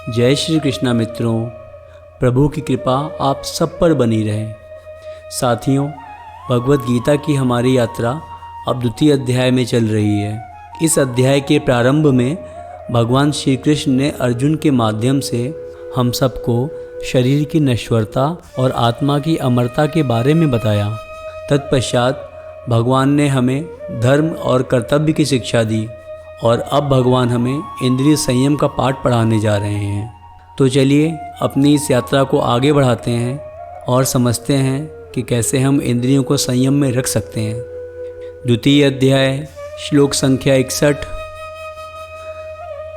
जय श्री कृष्णा मित्रों, प्रभु की कृपा आप सब पर बनी रहे। साथियों, भगवत गीता की हमारी यात्रा अब द्वितीय अध्याय में चल रही है। इस अध्याय के प्रारंभ में भगवान श्री कृष्ण ने अर्जुन के माध्यम से हम सबको शरीर की नश्वरता और आत्मा की अमरता के बारे में बताया। तत्पश्चात भगवान ने हमें धर्म और कर्तव्य की शिक्षा दी और अब भगवान हमें इंद्रिय संयम का पाठ पढ़ाने जा रहे हैं। तो चलिए अपनी इस यात्रा को आगे बढ़ाते हैं और समझते हैं कि कैसे हम इंद्रियों को संयम में रख सकते हैं। द्वितीय अध्याय, श्लोक संख्या 61।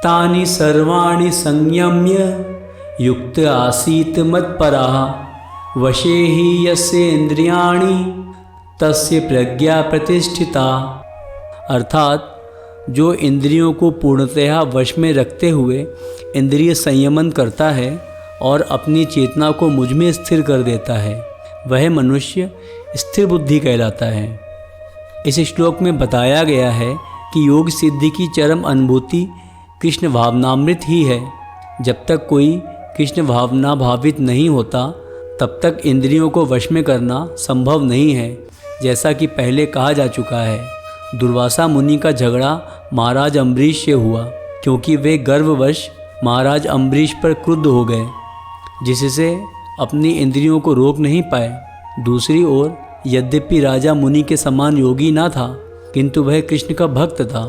तानि सर्वाणि संयम्य युक्त आसीत मत्पराः वशे हि यस्य इंद्रियाणि तस्य प्रज्ञा प्रतिष्ठिता। अर्थात जो इंद्रियों को पूर्णतः वश में रखते हुए इंद्रिय संयमन करता है और अपनी चेतना को मुझ में स्थिर कर देता है, वह मनुष्य स्थिर बुद्धि कहलाता है। इस श्लोक में बताया गया है कि योग सिद्धि की चरम अनुभूति कृष्ण भावनामृत ही है। जब तक कोई कृष्ण भावना भावित नहीं होता तब तक इंद्रियों को वश में करना संभव नहीं है। जैसा कि पहले कहा जा चुका है, दुर्वासा मुनि का झगड़ा महाराज अम्बरीश से हुआ क्योंकि वे गर्ववश महाराज अम्बरीश पर क्रुद्ध हो गए, जिससे अपनी इंद्रियों को रोक नहीं पाए। दूसरी ओर यद्यपि राजा मुनि के समान योगी ना था, किंतु वह कृष्ण का भक्त था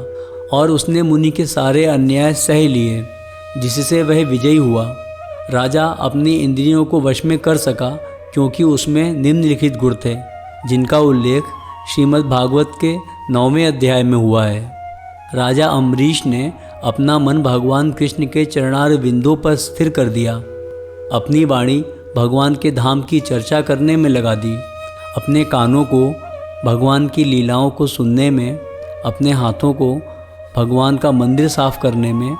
और उसने मुनि के सारे अन्याय सह लिए, जिससे वह विजयी हुआ। राजा अपनी इंद्रियों को वश में कर सका क्योंकि उसमें निम्नलिखित गुण थे, जिनका उल्लेख श्रीमद् भागवत के 9वें अध्याय में हुआ है। राजा अम्बरीश ने अपना मन भगवान कृष्ण के चरणार बिंदु पर स्थिर कर दिया, अपनी वाणी भगवान के धाम की चर्चा करने में लगा दी, अपने कानों को भगवान की लीलाओं को सुनने में, अपने हाथों को भगवान का मंदिर साफ करने में,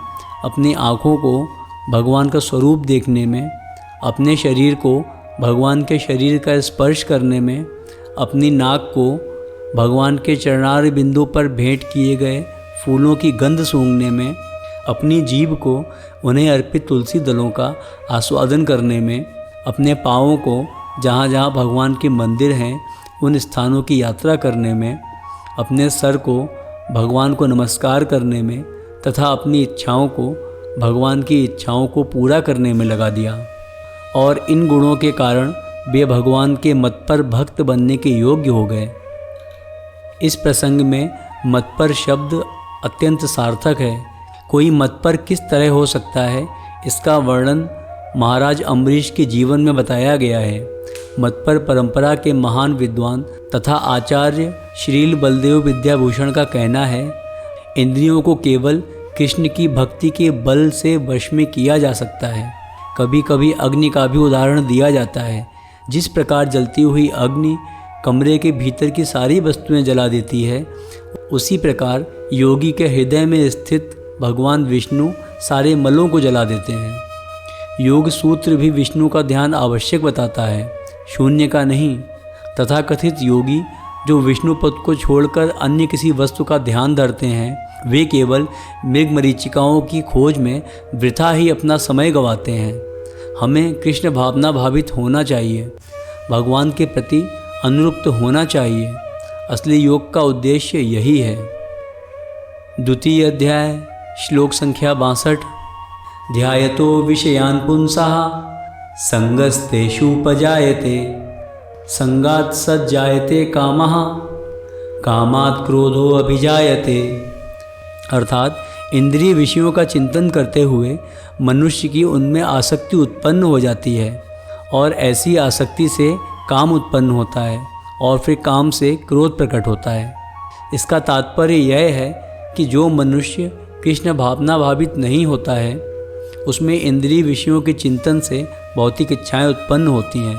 अपनी आँखों को भगवान का स्वरूप देखने में, अपने शरीर को भगवान के शरीर का स्पर्श करने में, अपनी नाक को भगवान के चरणार बिंदु पर भेंट किए गए फूलों की गंध सूंघने में, अपनी जीभ को उन्हें अर्पित तुलसी दलों का आस्वादन करने में, अपने पाँवों को जहाँ जहाँ भगवान के मंदिर हैं उन स्थानों की यात्रा करने में, अपने सर को भगवान को नमस्कार करने में तथा अपनी इच्छाओं को भगवान की इच्छाओं को पूरा करने में लगा दिया। और इन गुणों के कारण वे भगवान के मत पर भक्त बनने के योग्य हो गए। इस प्रसंग में मत पर शब्द अत्यंत सार्थक है। कोई मत पर किस तरह हो सकता है, इसका वर्णन महाराज अम्बरीश के जीवन में बताया गया है। मत पर परंपरा के महान विद्वान तथा आचार्य श्रील बलदेव विद्याभूषण का कहना है, इंद्रियों को केवल कृष्ण की भक्ति के बल से वश में किया जा सकता है। कभी कभी अग्नि का भी उदाहरण दिया जाता है। जिस प्रकार जलती हुई अग्नि कमरे के भीतर की सारी वस्तुएं जला देती है, उसी प्रकार योगी के हृदय में स्थित भगवान विष्णु सारे मलों को जला देते हैं। योग सूत्र भी विष्णु का ध्यान आवश्यक बताता है, शून्य का नहीं। तथाकथित योगी जो विष्णु पद को छोड़कर अन्य किसी वस्तु का ध्यान धरते हैं, वे केवल मृग मरीचिकाओं की खोज में वृथा ही अपना समय गंवाते हैं। हमें कृष्ण भावना भावित होना चाहिए, भगवान के प्रति अनुरक्त होना चाहिए। असली योग का उद्देश्य यही है। द्वितीय अध्याय, श्लोक संख्या 62। ध्यायतो विषयान् पुंसः संगस्तेषुपजायते संगात् सज्जायते कामः कामात् क्रोधो अभिजायते। अर्थात इंद्रिय विषयों का चिंतन करते हुए मनुष्य की उनमें आसक्ति उत्पन्न हो जाती है और ऐसी आसक्ति से काम उत्पन्न होता है और फिर काम से क्रोध प्रकट होता है। इसका तात्पर्य यह है कि जो मनुष्य कृष्ण भावना भावित नहीं होता है, उसमें इंद्रिय विषयों के चिंतन से भौतिक इच्छाएं उत्पन्न होती हैं।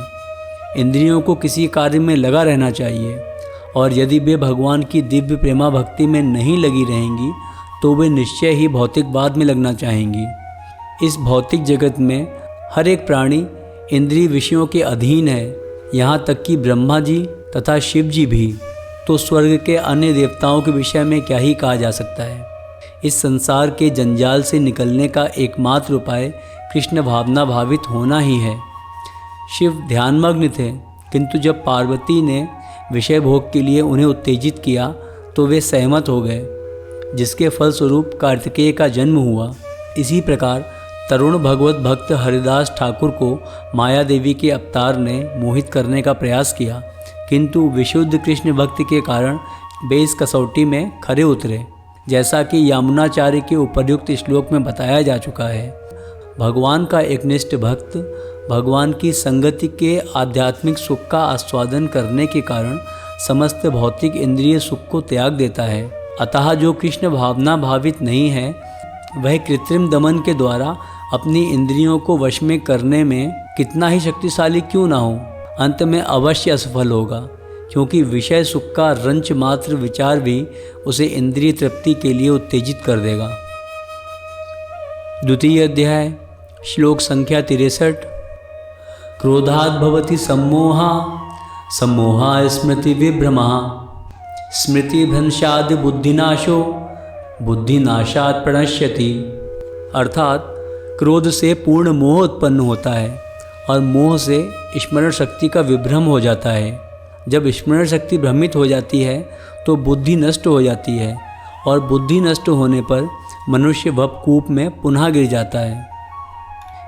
इंद्रियों को किसी कार्य में लगा रहना चाहिए और यदि वे भगवान की दिव्य प्रेमा भक्ति में नहीं लगी रहेंगी तो वे निश्चय ही भौतिकवाद में लगना चाहेंगी। इस भौतिक जगत में हर एक प्राणी इंद्रिय विषयों के अधीन है, यहाँ तक कि ब्रह्मा जी तथा शिव जी भी। तो स्वर्ग के अन्य देवताओं के विषय में क्या ही कहा जा सकता है। इस संसार के जंजाल से निकलने का एकमात्र उपाय कृष्ण भावना भावित होना ही है। शिव ध्यानमग्न थे, किंतु जब पार्वती ने विषय भोग के लिए उन्हें उत्तेजित किया तो वे सहमत हो गए, जिसके फलस्वरूप कार्तिकेय का जन्म हुआ। इसी प्रकार तरुण भगवत भक्त हरिदास ठाकुर को माया देवी के अवतार ने मोहित करने का प्रयास किया, किंतु विशुद्ध कृष्ण भक्ति के कारण वे इस कसौटी में खरे उतरे, जैसा कि यामुनाचार्य के उपर्युक्त श्लोक में बताया जा चुका है। भगवान का एकनिष्ठ भक्त भगवान की संगति के आध्यात्मिक सुख का आस्वादन करने के कारण समस्त भौतिक इंद्रिय सुख को त्याग देता है। अतः जो कृष्ण भावना भावित नहीं है वह कृत्रिम दमन के द्वारा अपनी इंद्रियों को वश में करने में कितना ही शक्तिशाली क्यों ना हो, अंत में अवश्य असफल होगा, क्योंकि विषय सुख का रंच मात्र विचार भी उसे इंद्रिय तृप्ति के लिए उत्तेजित कर देगा। द्वितीय अध्याय, श्लोक संख्या 63। क्रोधात् भवति सम्मोहा, सम्मोहा स्मृति विभ्रमा, स्मृति भ्रंशाद् बुद्धिनाशो, बुद्धिनाशात् प्रणश्यति। अर्थात क्रोध से पूर्ण मोह उत्पन्न होता है और मोह से स्मरण शक्ति का विभ्रम हो जाता है। जब स्मरण शक्ति भ्रमित हो जाती है तो बुद्धि नष्ट हो जाती है और बुद्धि नष्ट होने पर मनुष्य भवकूप में पुनः गिर जाता है।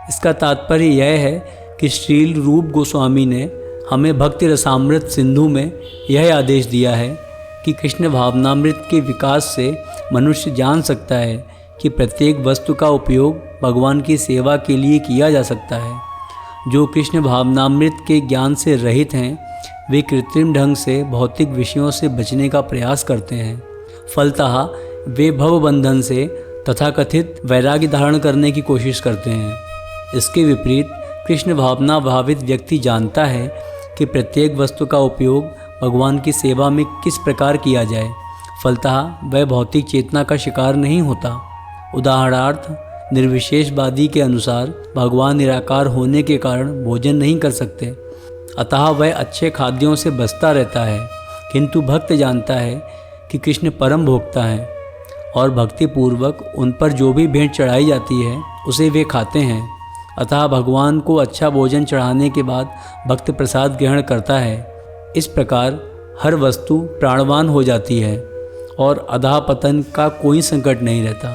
इसका तात्पर्य यह है कि श्रील रूप गोस्वामी ने हमें भक्ति रसामृत सिंधु में यह आदेश दिया है कि कृष्ण भावनामृत के विकास से मनुष्य जान सकता है कि प्रत्येक वस्तु का उपयोग भगवान की सेवा के लिए किया जा सकता है। जो कृष्ण भावनामृत के ज्ञान से रहित हैं वे कृत्रिम ढंग से भौतिक विषयों से बचने का प्रयास करते हैं। फलतः वे भवबंधन से तथाकथित वैराग्य धारण करने की कोशिश करते हैं। इसके विपरीत कृष्ण भावना भावित व्यक्ति जानता है कि प्रत्येक वस्तु का उपयोग भगवान की सेवा में किस प्रकार किया जाए। फलतः वह भौतिक चेतना का शिकार नहीं होता। उदाहरणार्थ, निर्विशेषवादी के अनुसार भगवान निराकार होने के कारण भोजन नहीं कर सकते, अतः वह अच्छे खाद्यों से बचता रहता है। किंतु भक्त जानता है कि कृष्ण परम भोक्ता है और भक्तिपूर्वक उन पर जो भी भेंट चढ़ाई जाती है उसे वे खाते हैं। अतः भगवान को अच्छा भोजन चढ़ाने के बाद भक्त प्रसाद ग्रहण करता है। इस प्रकार हर वस्तु प्राणवान हो जाती है और अधः पतन का कोई संकट नहीं रहता।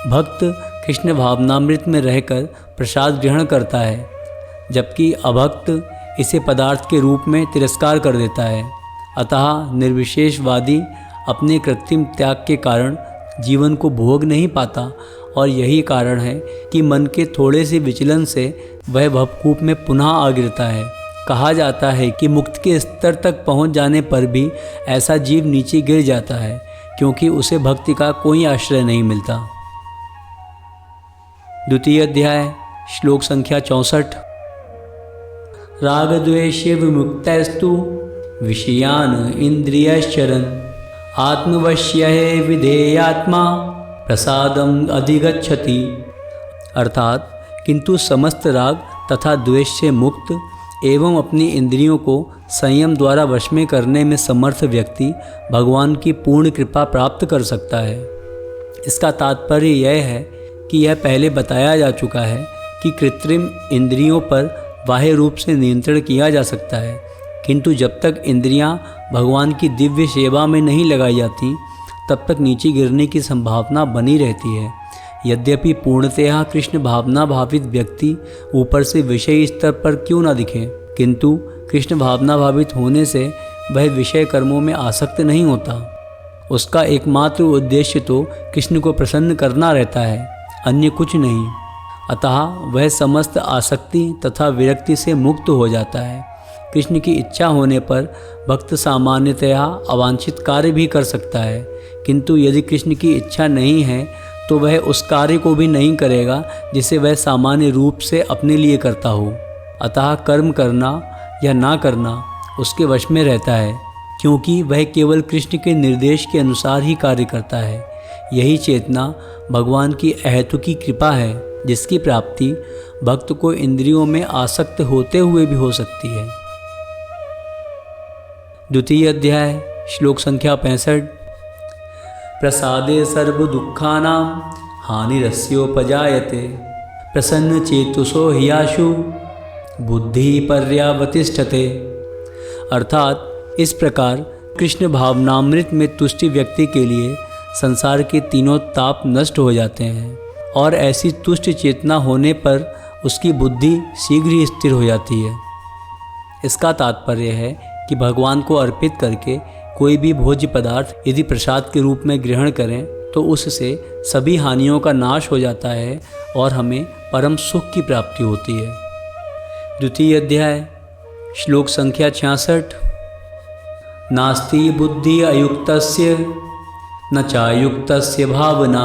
भक्त कृष्ण भावनामृत में रहकर प्रसाद ग्रहण करता है, जबकि अभक्त इसे पदार्थ के रूप में तिरस्कार कर देता है। अतः निर्विशेषवादी अपने कृत्रिम त्याग के कारण जीवन को भोग नहीं पाता और यही कारण है कि मन के थोड़े से विचलन से वह भवकूप में पुनः आ गिरता है। कहा जाता है कि मुक्त के स्तर तक पहुंच जाने पर भी ऐसा जीव नीचे गिर जाता है, क्योंकि उसे भक्ति का कोई आश्रय नहीं मिलता। द्वितीय अध्याय, श्लोक संख्या 64। राग द्वेषे विमुक्तस्तु विषयान इंद्रियश्चरन्, आत्मवश्य विधेयात्मा प्रसादम अधिगच्छति। अर्थात किंतु समस्त राग तथा द्वेष से मुक्त एवं अपनी इंद्रियों को संयम द्वारा वश में करने में समर्थ व्यक्ति भगवान की पूर्ण कृपा प्राप्त कर सकता है। इसका तात्पर्य यह है कि यह पहले बताया जा चुका है कि कृत्रिम इंद्रियों पर बाह्य रूप से नियंत्रण किया जा सकता है, किंतु जब तक इंद्रियां भगवान की दिव्य सेवा में नहीं लगाई जाती तब तक नीचे गिरने की संभावना बनी रहती है। यद्यपि पूर्णतः कृष्ण भावना भावित व्यक्ति ऊपर से विषय स्तर पर क्यों न दिखे, किंतु कृष्ण भावना भावित होने से वह विषय कर्मों में आसक्त नहीं होता। उसका एकमात्र उद्देश्य तो कृष्ण को प्रसन्न करना रहता है, अन्य कुछ नहीं। अतः वह समस्त आसक्ति तथा विरक्ति से मुक्त हो जाता है। कृष्ण की इच्छा होने पर भक्त सामान्यतया अवांछित कार्य भी कर सकता है, किंतु यदि कृष्ण की इच्छा नहीं है तो वह उस कार्य को भी नहीं करेगा जिसे वह सामान्य रूप से अपने लिए करता हो। अतः कर्म करना या ना करना उसके वश में रहता है, क्योंकि वह केवल कृष्ण के निर्देश के अनुसार ही कार्य करता है। यही चेतना भगवान की अहेतुकी कृपा है, जिसकी प्राप्ति भक्त को इंद्रियों में आसक्त होते हुए भी हो सकती है। द्वितीय अध्याय, श्लोक संख्या 65। प्रसादे सर्व दुखानां हानिरस्योपजायते, प्रसन्न चेतुसो ह्याशु बुद्धि पर्यावतिष्ठते। अर्थात इस प्रकार कृष्ण भावनामृत में तुष्टि व्यक्ति के लिए संसार के तीनों ताप नष्ट हो जाते हैं और ऐसी तुष्ट चेतना होने पर उसकी बुद्धि शीघ्र ही स्थिर हो जाती है। इसका तात्पर्य है कि भगवान को अर्पित करके कोई भी भोज्य पदार्थ यदि प्रसाद के रूप में ग्रहण करें तो उससे सभी हानियों का नाश हो जाता है और हमें परम सुख की प्राप्ति होती है। द्वितीय अध्याय श्लोक संख्या 66। नास्ति बुद्धि अयुक्तस्य न चायुक्तस्य भावना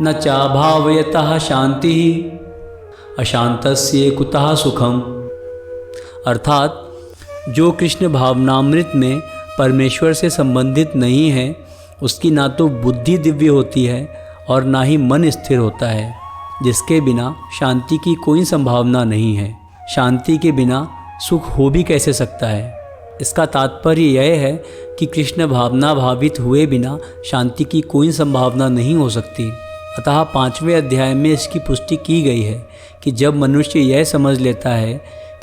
न चाभावयतः शांति अशांतस्य कुतः सुखम। अर्थात जो कृष्ण भावनामृत में परमेश्वर से संबंधित नहीं है उसकी ना तो बुद्धि दिव्य होती है और ना ही मन स्थिर होता है, जिसके बिना शांति की कोई संभावना नहीं है। शांति के बिना सुख हो भी कैसे सकता है। इसका तात्पर्य यह है कि कृष्ण भावना भावित हुए बिना शांति की कोई संभावना नहीं हो सकती। अतः 5वें अध्याय में इसकी पुष्टि की गई है कि जब मनुष्य यह समझ लेता है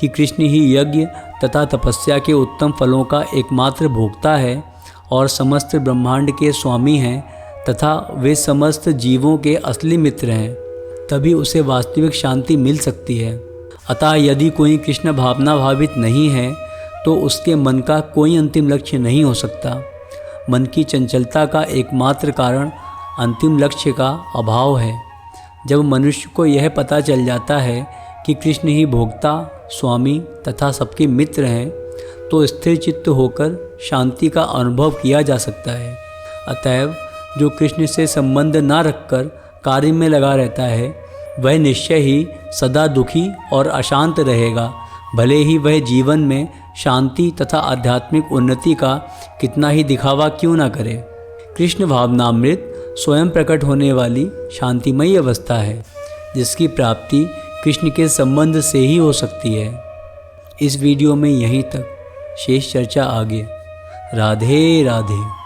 कि कृष्ण ही यज्ञ तथा तपस्या के उत्तम फलों का एकमात्र भोक्ता है और समस्त ब्रह्मांड के स्वामी हैं तथा वे समस्त जीवों के असली मित्र हैं, तभी उसे वास्तविक शांति मिल सकती है। अतः यदि कोई कृष्ण भावना भावित नहीं है तो उसके मन का कोई अंतिम लक्ष्य नहीं हो सकता। मन की चंचलता का एकमात्र कारण अंतिम लक्ष्य का अभाव है। जब मनुष्य को यह पता चल जाता है कि कृष्ण ही भोक्ता, स्वामी तथा सबके मित्र हैं तो स्थिर चित्त होकर शांति का अनुभव किया जा सकता है। अतएव जो कृष्ण से संबंध न रखकर कार्य में लगा रहता है वह निश्चय ही सदा दुखी और अशांत रहेगा, भले ही वह जीवन में शांति तथा आध्यात्मिक उन्नति का कितना ही दिखावा क्यों न करे। कृष्ण भावनामृत स्वयं प्रकट होने वाली शांतिमयी अवस्था है जिसकी प्राप्ति कृष्ण के संबंध से ही हो सकती है। इस वीडियो में यहीं तक, शेष चर्चा आगे। राधे राधे।